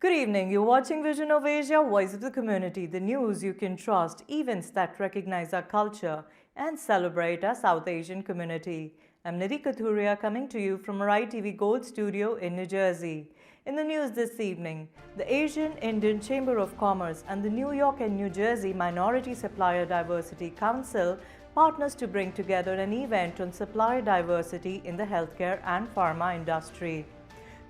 Good evening. You're watching Vision of Asia, Voice of the Community, the news you can trust, events that recognize our culture and celebrate our South Asian community. I'm Nidhi Kathuria coming to you from our ITV Gold studio in New Jersey. In the news this evening, the Asian Indian Chamber of Commerce and the New York and New Jersey Minority Supplier Diversity Council partners to bring together an event on supplier diversity in the healthcare and pharma industry.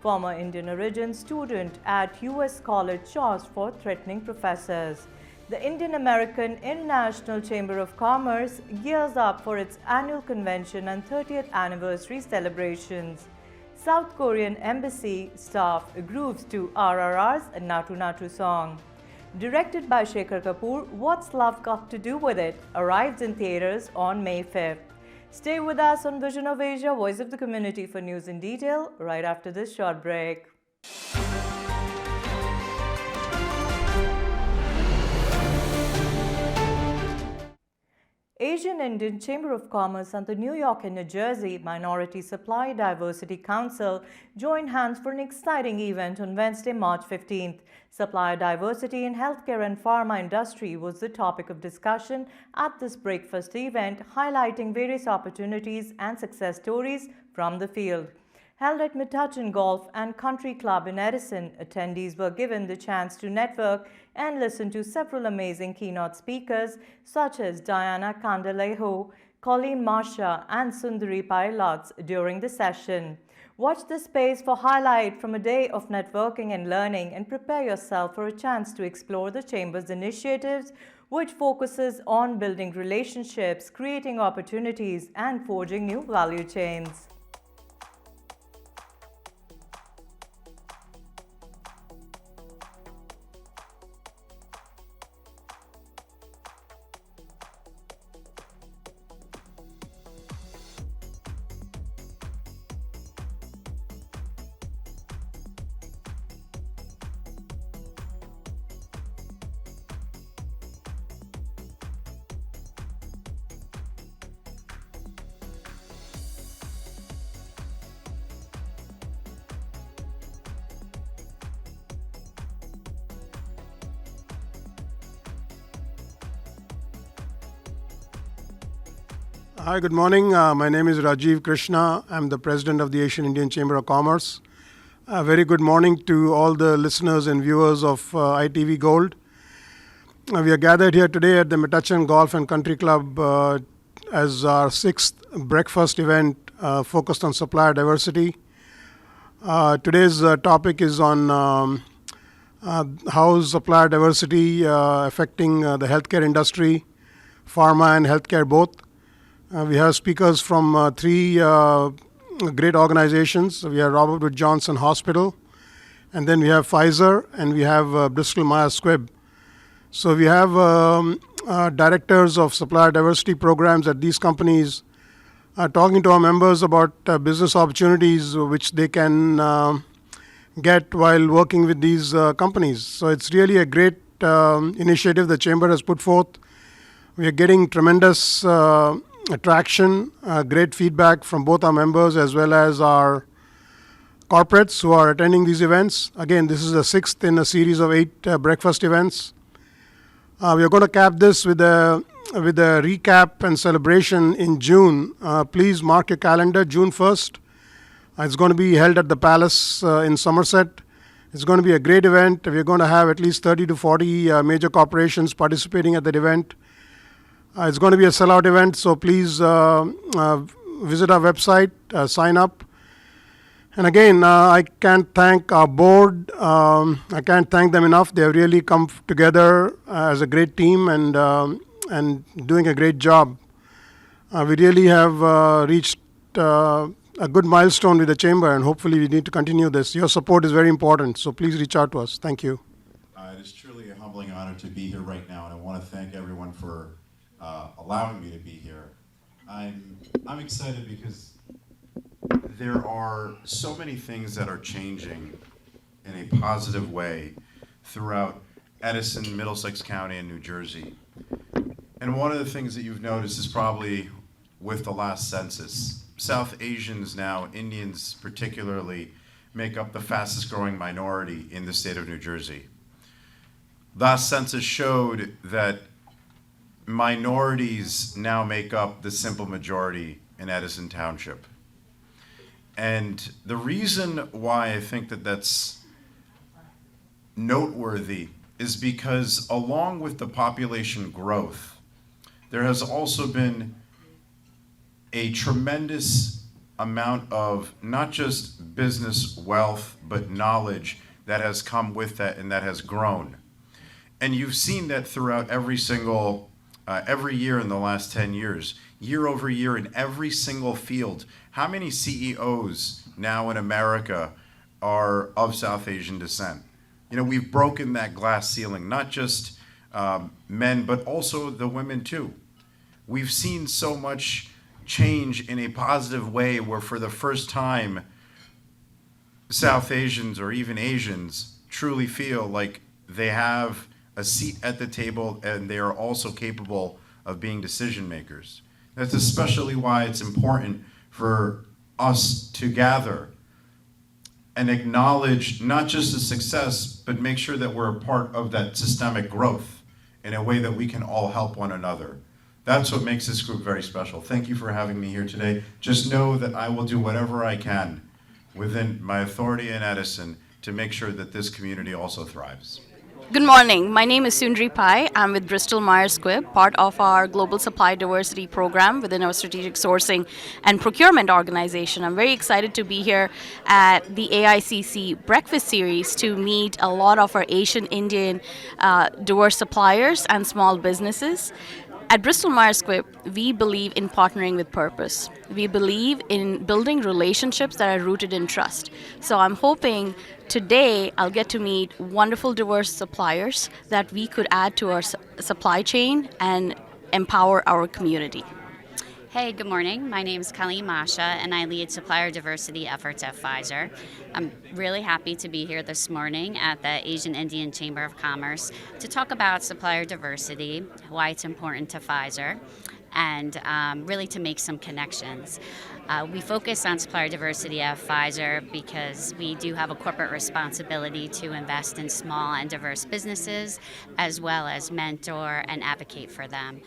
Former Indian origin student at US College charged for threatening professors. The Indian American International Chamber of Commerce gears up for its annual convention and 30th anniversary celebrations. South Korean embassy staff grooves to RRR's Natu Natu song. Directed by Shekhar Kapoor, What's Love Got to Do With It arrives in theatres on May 5th. Stay with us on Vision of Asia, Voice of the Community for news in detail right after this short break. Asian Indian Chamber of Commerce and the New York and New Jersey Minority Supply Diversity Council joined hands for an exciting event on Wednesday, March 15th. Supplier diversity in healthcare and pharma industry was the topic of discussion at this breakfast event, highlighting various opportunities and success stories from the field. Held at Metuchen Golf and Country Club in Edison, attendees were given the chance to network and listen to several amazing keynote speakers such as Diana Candalejo, Colleen Marsha and Sundari Pilots during the session. Watch the space for highlight from a day of networking and learning and prepare yourself for a chance to explore the Chamber's initiatives, which focuses on building relationships, creating opportunities and forging new value chains. Hi, good morning. My name is Rajiv Krishna. I'm the president of the Asian Indian Chamber of Commerce. Very good morning to all the listeners and viewers of ITV Gold. We are gathered here today at the Metuchen Golf and Country Club as our sixth breakfast event focused on supplier diversity. Today's topic is on how supplier diversity affecting the healthcare industry, pharma and healthcare both. We have speakers from three great organizations. We have Robert Wood Johnson Hospital, and then we have Pfizer, and we have Bristol Myers Squibb. So we have directors of supplier diversity programs at these companies talking to our members about business opportunities which they can get while working with these companies. So it's really a great initiative the Chamber has put forth. We are getting tremendous attraction, great feedback from both our members as well as our corporates who are attending these events. Again, this is the sixth in a series of 8 breakfast events. We are going to cap this with a recap and celebration in June. Please mark your calendar, June 1st. It's going to be held at the Palace in Somerset. It's going to be a great event. We're going to have at least 30 to 40 major corporations participating at that event. It's going to be a sellout event, so please visit our website, sign up. And again, I can't thank our board. I can't thank them enough. They have really come together as a great team and doing a great job. We really have reached a good milestone with the Chamber, and hopefully we need to continue this. Your support is very important, so please reach out to us. Thank you. It is truly a humbling honor to be here right now, and I want to thank everyone for allowing me to be here. I'm excited because there are so many things that are changing in a positive way throughout Edison, Middlesex County, and New Jersey. And one of the things that you've noticed is probably with the last census, South Asians now, Indians particularly, make up the fastest growing minority in the state of New Jersey. Last census showed that minorities now make up the simple majority in Edison Township. And the reason why I think that that's noteworthy is because along with the population growth, there has also been a tremendous amount of not just business wealth, but knowledge that has come with that and that has grown. And you've seen that throughout every year in the last 10 years, year over year in every single field. How many CEOs now in America are of South Asian descent? You know, we've broken that glass ceiling, not just men, but also the women too. We've seen so much change in a positive way where for the first time, South Asians or even Asians truly feel like they have a seat at the table and they are also capable of being decision makers. That's especially why it's important for us to gather and acknowledge not just the success, but make sure that we're a part of that systemic growth in a way that we can all help one another. That's what makes this group very special. Thank you for having me here today. Just know that I will do whatever I can within my authority in Edison to make sure that this community also thrives. Good morning. My name is Sundri Pai. I'm with Bristol Myers Squibb, part of our Global Supply Diversity Program within our Strategic Sourcing and Procurement Organization. I'm very excited to be here at the AICC Breakfast Series to meet a lot of our Asian Indian diverse suppliers and small businesses. At Bristol Myers Squibb, we believe in partnering with purpose. We believe in building relationships that are rooted in trust. So I'm hoping today I'll get to meet wonderful diverse suppliers that we could add to our supply chain and empower our community. Hey, good morning. My name is Colleen Masha, and I lead supplier diversity efforts at Pfizer. I'm really happy to be here this morning at the Asian Indian Chamber of Commerce to talk about supplier diversity, why it's important to Pfizer, and really to make some connections. We focus on supplier diversity at Pfizer because we do have a corporate responsibility to invest in small and diverse businesses, as well as mentor and advocate for them.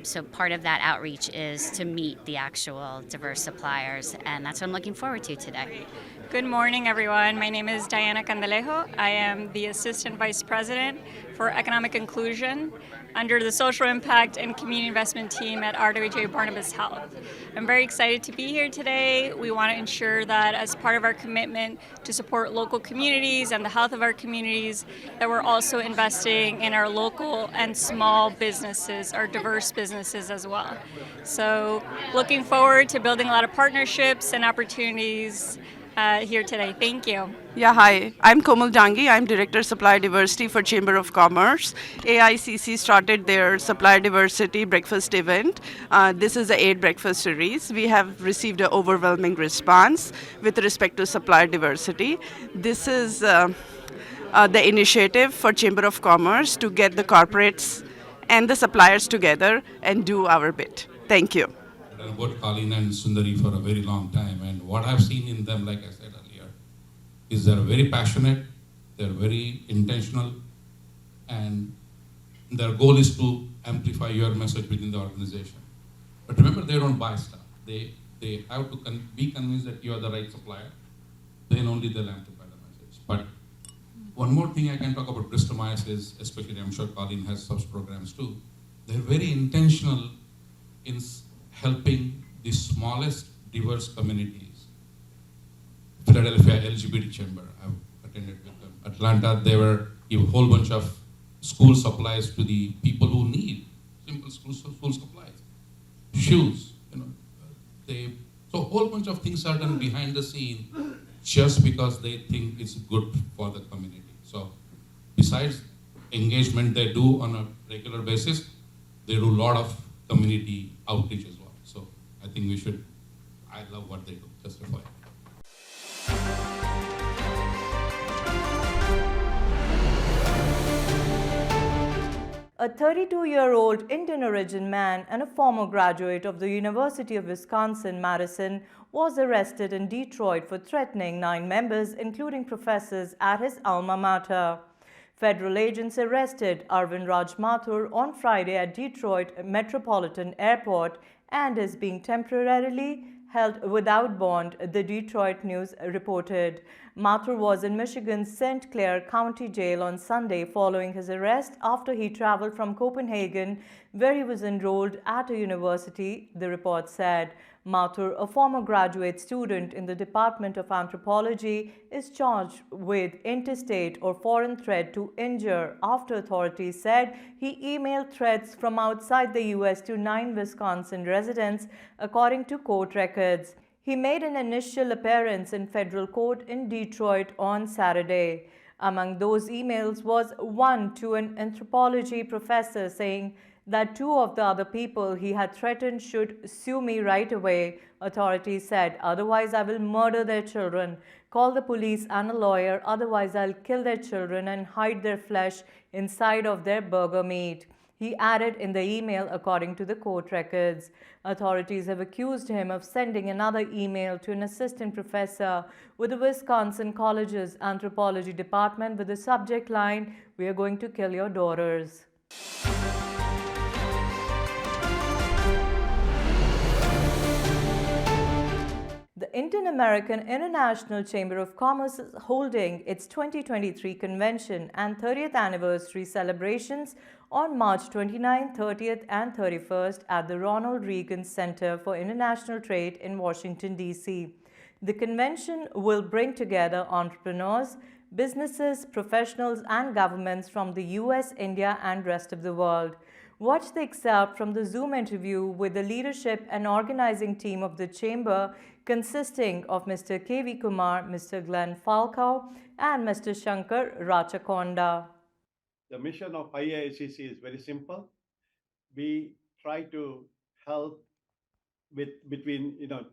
So part of that outreach is to meet the actual diverse suppliers, and that's what I'm looking forward to today. Good morning, everyone. My name is Diana Candelejo. I am the Assistant Vice President for Economic Inclusion under the Social Impact and Community Investment Team at RWJ-Barnabas Health. I'm very excited to be here today. We want to ensure that as part of our commitment to support local communities and the health of our communities, that we're also investing in our local and small businesses, our diverse businesses as well. So looking forward to building a lot of partnerships and opportunities here today. Thank you. Yeah, hi. I'm Komal Dangi. I'm Director Supplier Diversity for Chamber of Commerce. AICC started their Supplier Diversity Breakfast event. This is the 8th breakfast series. We have received an overwhelming response with respect to supplier diversity. This is the initiative for Chamber of Commerce to get the corporates and the suppliers together and do our bit. Thank you. I've worked Colleen and Sundari for a very long time, and what I've seen in them, like I said earlier, is they're very passionate, they're very intentional, and their goal is to amplify your message within the organization. But remember, they don't buy stuff. They have to be convinced that you are the right supplier, then only they'll amplify the message. But one more thing I can talk about Bristol Myers is, especially I'm sure Colleen has such programs too, they're very intentional in helping the smallest diverse communities. Philadelphia LGBT Chamber, I've attended with them. Atlanta, they were give a whole bunch of school supplies to the people who need simple school supplies, shoes. So a whole bunch of things are done behind the scene just because they think it's good for the community. So besides engagement they do on a regular basis, they do a lot of community outreach as well. So I think I love what they do, just a FYI. A 32-year-old Indian origin man and a former graduate of the University of Wisconsin-Madison was arrested in Detroit for threatening 9 members, including professors at his alma mater. Federal agents arrested Arvind Raj Mathur on Friday at Detroit Metropolitan Airport and is being temporarily held without bond, the Detroit News reported. Mathur was in Michigan's St. Clair County Jail on Sunday following his arrest after he traveled from Copenhagen, where he was enrolled at a university, the report said. Mathur, a former graduate student in the Department of Anthropology, is charged with interstate or foreign threat to injure after authorities said he emailed threats from outside the U.S. to 9 Wisconsin residents, according to court records. He made an initial appearance in federal court in Detroit on Saturday. Among those emails was one to an anthropology professor saying that 2 of the other people he had threatened should sue me right away. Authorities said, otherwise I will murder their children, call the police and a lawyer, otherwise I'll kill their children and hide their flesh inside of their burger meat. He added in the email, according to the court records. Authorities have accused him of sending another email to an assistant professor with the Wisconsin College's anthropology department with the subject line, "We are going to kill your daughters." The Indian American International Chamber of Commerce is holding its 2023 convention and 30th anniversary celebrations on March 29, 30th, and 31st at the Ronald Reagan Center for International Trade in Washington, D.C. The convention will bring together entrepreneurs, businesses, professionals, and governments from the US, India, and rest of the world. Watch the excerpt from the Zoom interview with the leadership and organizing team of the Chamber, consisting of Mr. K.V. Kumar, Mr. Glenn Falco, and Mr. Shankar Rachakonda. The mission of IAICC is very simple. We try to help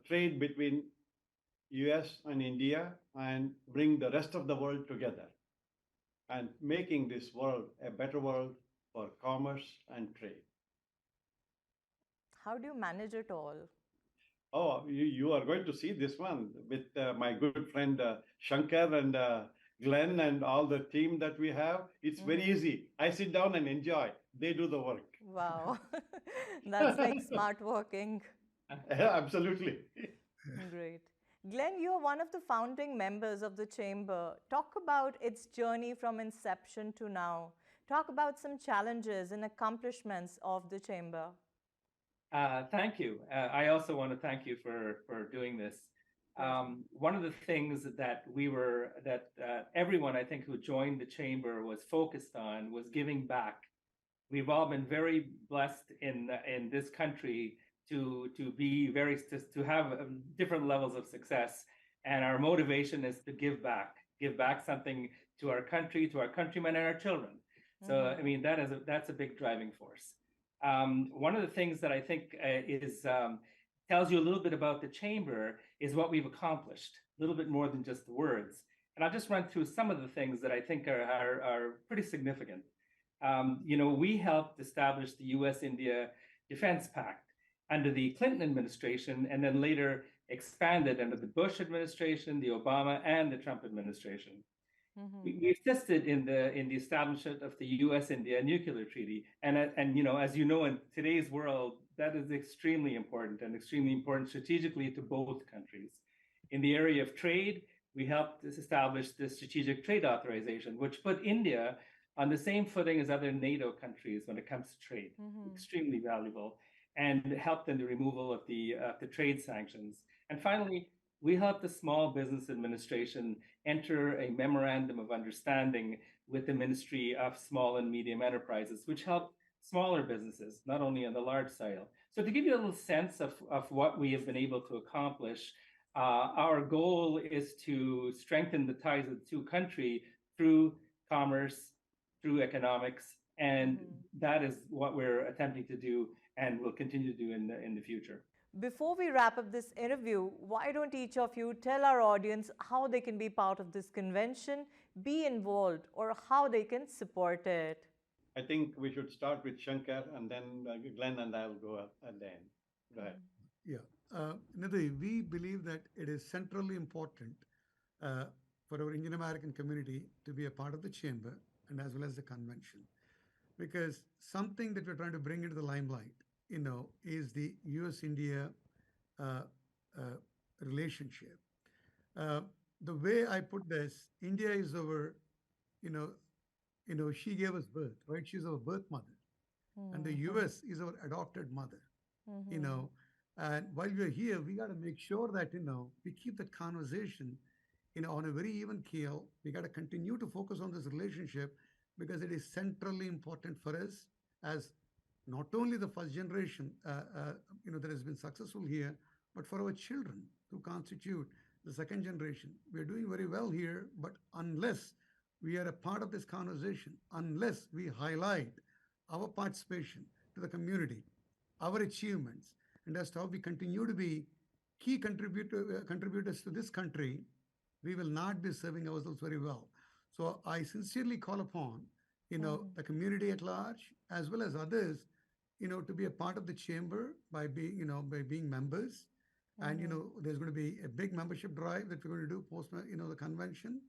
trade between US and India and bring the rest of the world together and making this world a better world for commerce and trade. How do you manage it all? Oh, you are going to see this one with my good friend Shankar and Glenn and all the team that we have. It's very easy. I sit down and enjoy. They do the work. Wow, that's like smart working. Absolutely. Great. Glenn, you're one of the founding members of the Chamber. Talk about its journey from inception to now. Talk about some challenges and accomplishments of the Chamber. Thank you. I also want to thank you for doing this. One of the things that everyone, I think, who joined the Chamber was focused on was giving back. We've all been very blessed in this country to have different levels of success, and our motivation is to give back something to our country, to our countrymen, and our children. So I mean that's a big driving force. One of the things that I think tells you a little bit about the Chamber is what we've accomplished, a little bit more than just the words. And I'll just run through some of the things that I think are pretty significant. We helped establish the US-India Defense Pact under the Clinton administration, and then later expanded under the Bush administration, the Obama, and the Trump administration. We assisted in the establishment of the U.S.-India nuclear treaty, and as you know, in today's world, that is extremely important strategically to both countries. In the area of trade, we helped establish the Strategic Trade Authorization, which put India on the same footing as other NATO countries when it comes to trade. Extremely valuable, and helped in the removal of the trade sanctions. And finally, we helped the Small Business Administration enter a memorandum of understanding with the Ministry of Small and Medium Enterprises, which helped smaller businesses, not only on the large scale. So to give you a little sense of what we have been able to accomplish, our goal is to strengthen the ties of the two countries through commerce, through economics, and that is what we're attempting to do and will continue to do in the future. Before we wrap up this interview, why don't each of you tell our audience how they can be part of this convention, be involved, or how they can support it? I think we should start with Shankar, and then Glenn and I will go at the end. Go ahead. Yeah. Nidhi, we believe that it is centrally important for our Indian American community to be a part of the chamber and as well as the convention. Because something that we're trying to bring into the limelight, is the US-India relationship. The way I put this, India is our, she gave us birth, right? She's our birth mother. And the US is our adopted mother, and while we're here, we got to make sure that, we keep the conversation, on a very even keel. We got to continue to focus on this relationship because it is centrally important for us as not only the first generation, that has been successful here, but for our children who constitute the second generation. We're doing very well here, but unless we are a part of this conversation, unless we highlight our participation to the community, our achievements, and as to how we continue to be key contributors to this country, we will not be serving ourselves very well. So I sincerely call upon, the community at large, as well as others, to be a part of the chamber by being members. And, there's going to be a big membership drive that we're going to do post, the convention.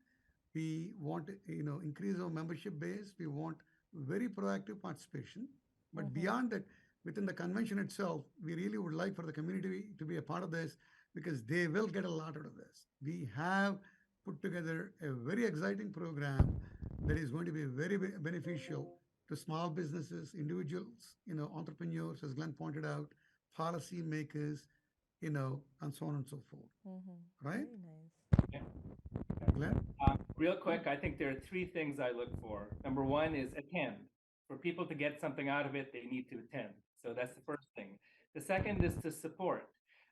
We want to, increase our membership base. We want very proactive participation. But beyond that, within the convention itself, we really would like for the community to be a part of this because they will get a lot out of this. We have put together a very exciting program that is going to be very beneficial to small businesses, individuals, entrepreneurs, as Glenn pointed out, policy makers, and so on and so forth. Right? Very nice. Glenn? Real quick, I think there are three things I look for. Number one is attend. For people to get something out of it, they need to attend. So that's the first thing. The second is to support.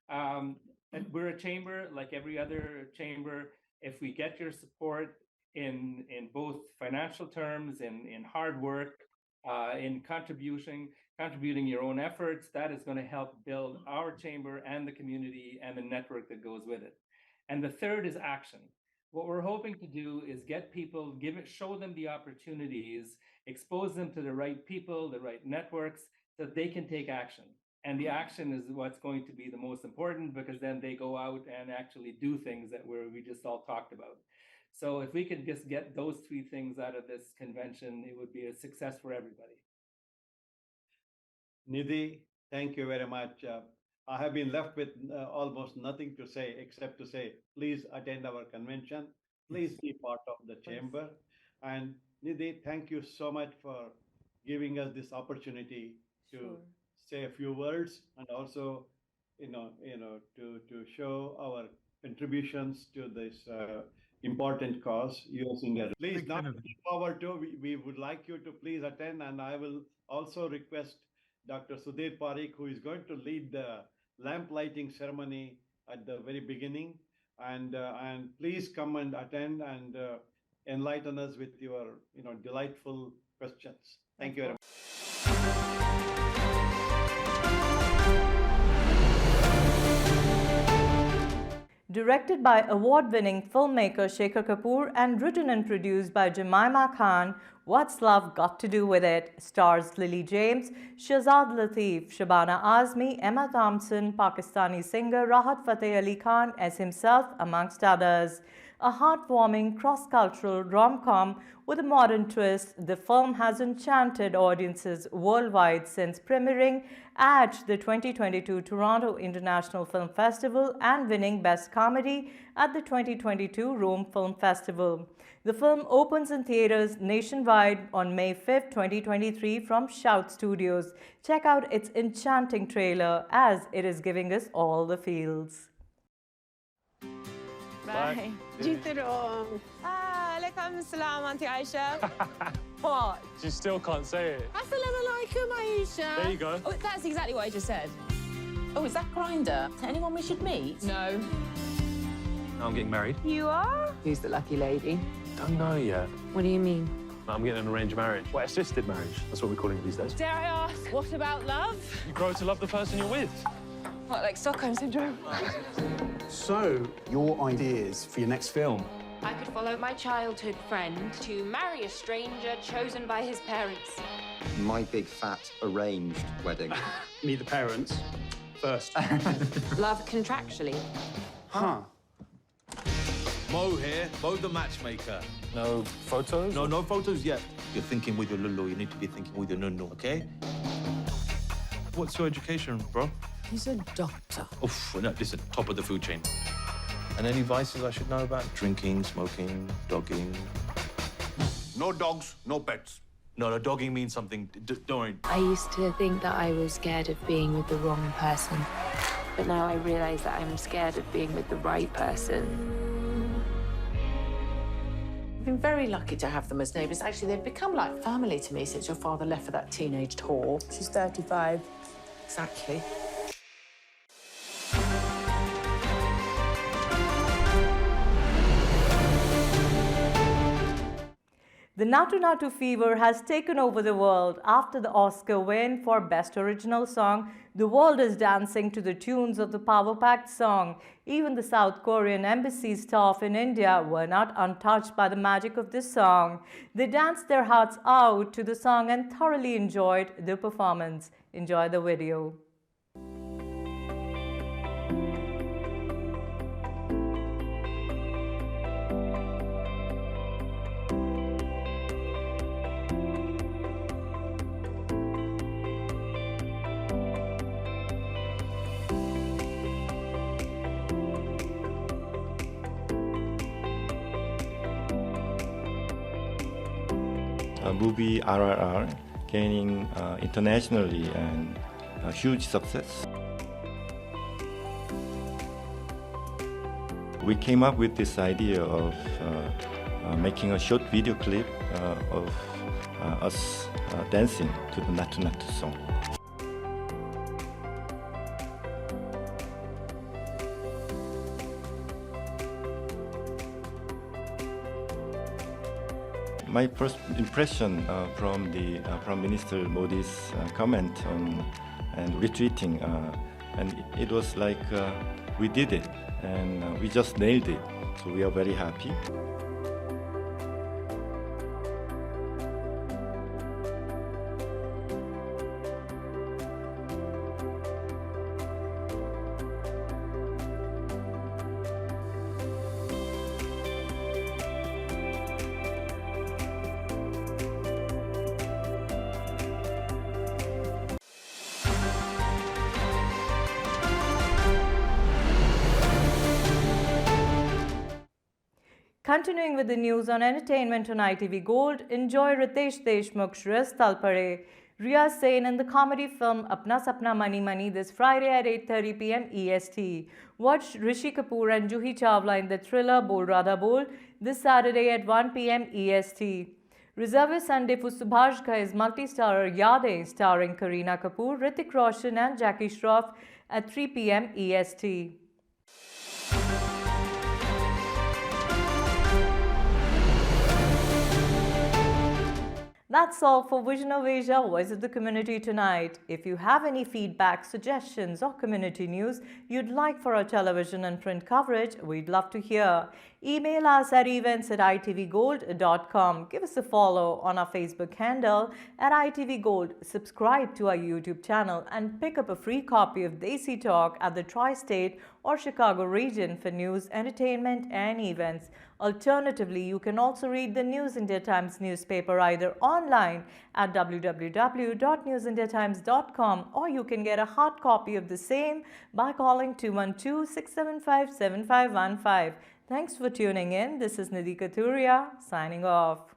And we're a chamber like every other chamber. If we get your support in both financial terms, in hard work, in contributing your own efforts, that is going to help build our chamber and the community and the network that goes with it. And the third is action. What we're hoping to do is get people, show them the opportunities, expose them to the right people, the right networks, so that they can take action. And the action is what's going to be the most important, because then they go out and actually do things that we just all talked about. So if we could just get those three things out of this convention, it would be a success for everybody. Nidhi, thank you very much. I have been left with almost nothing to say except to say, please attend our convention. Please be part of the chamber. And Nidhi, thank you so much for giving us this opportunity to say a few words and also, to show our contributions to this important cause, US India. Please, now forward to, we would like you to please attend, and I will also request Dr. Sudhir Parikh, who is going to lead the lamp lighting ceremony at the very beginning, and please come and attend and enlighten us with your delightful questions. Thank you very much. Directed by award-winning filmmaker Shekhar Kapoor and written and produced by Jemima Khan, What's Love Got to Do With It stars Lily James, Shahzad Latif, Shabana Azmi, Emma Thompson, Pakistani singer Rahat Fateh Ali Khan as himself, amongst others. A heartwarming cross-cultural rom-com with a modern twist, the film has enchanted audiences worldwide since premiering at the 2022 Toronto International Film Festival and winning Best Comedy at the 2022 Rome Film Festival. The film opens in theaters nationwide on May 5, 2023 from Shout Studios. Check out its enchanting trailer as it is giving us all the feels. Bye. جيت الأم. عليكم السلام أنتي عايشة. What? You still can't say it. السلام عليكم عايشة. There you go. Oh, that's exactly what I just said. Oh, is that Grindr? Anyone we should meet? No. I'm getting married. You are? Who's the lucky lady? Don't know yet. What do you mean? I'm getting an arranged marriage. Well, assisted marriage. That's what we're calling it these days. Dare I ask, what about love? You grow to love the person you're with. What, like Stockholm Syndrome? So, your ideas for your next film? I could follow my childhood friend to marry a stranger chosen by his parents. My big fat arranged wedding. Meet the parents. first. Love contractually. Huh. Mo here, Mo the matchmaker. No photos? No, no photos yet. You're thinking with your lulu, you need to be thinking with your nunu, okay? What's your education, bro? He's a doctor. Oof, no, listen, top of the food chain. And any vices I should know about? Drinking, smoking, dogging. No dogs, no pets. No, dogging means something. Don't worry. I used to think that I was scared of being with the wrong person, but now I realize that I'm scared of being with the right person. I've been very lucky to have them as neighbours. Actually, they've become like family to me since your father left for that teenaged whore. She's 35. Exactly. The Natu Natu fever has taken over the world. After the Oscar win for Best Original Song, the world is dancing to the tunes of the power-packed song. Even the South Korean embassy staff in India were not untouched by the magic of this song. They danced their hearts out to the song and thoroughly enjoyed the performance. Enjoy the video. Movie RRR gaining internationally and a huge success. We came up with this idea of making a short video clip of us dancing to the Natu Natu song. My first impression from the Prime Minister Modi's comment on and retweeting, and it was like we did it and we just nailed it. So we are very happy. Continuing with the news on entertainment on ITV Gold, enjoy Ritesh Deshmukh's Riz Talpade, Riya Sen in the comedy film Apna Sapna Mani Mani this Friday at 8:30 p.m. EST. Watch Rishi Kapoor and Juhi Chawla in the thriller Bol Radha Bol this Saturday at 1 p.m. EST. Reserve a Sunday for Subhash Ghai's multi-starrer Yadein starring Kareena Kapoor, Hrithik Roshan and Jackie Shroff at 3 p.m. EST. That's all for Vision of Asia, Voice of the Community tonight. If you have any feedback, suggestions or community news you'd like for our television and print coverage, we'd love to hear. Email us at events@itvgold.com. Give us a follow on our Facebook handle at ITV Gold. Subscribe to our YouTube channel and pick up a free copy of Desi Talk at the Tri-State or Chicago region for news, entertainment and events. Alternatively, you can also read the News India Times newspaper either online at www.newsindiatimes.com or you can get a hard copy of the same by calling 212-675-7515. Thanks for tuning in. This is Nidhi Kathuria signing off.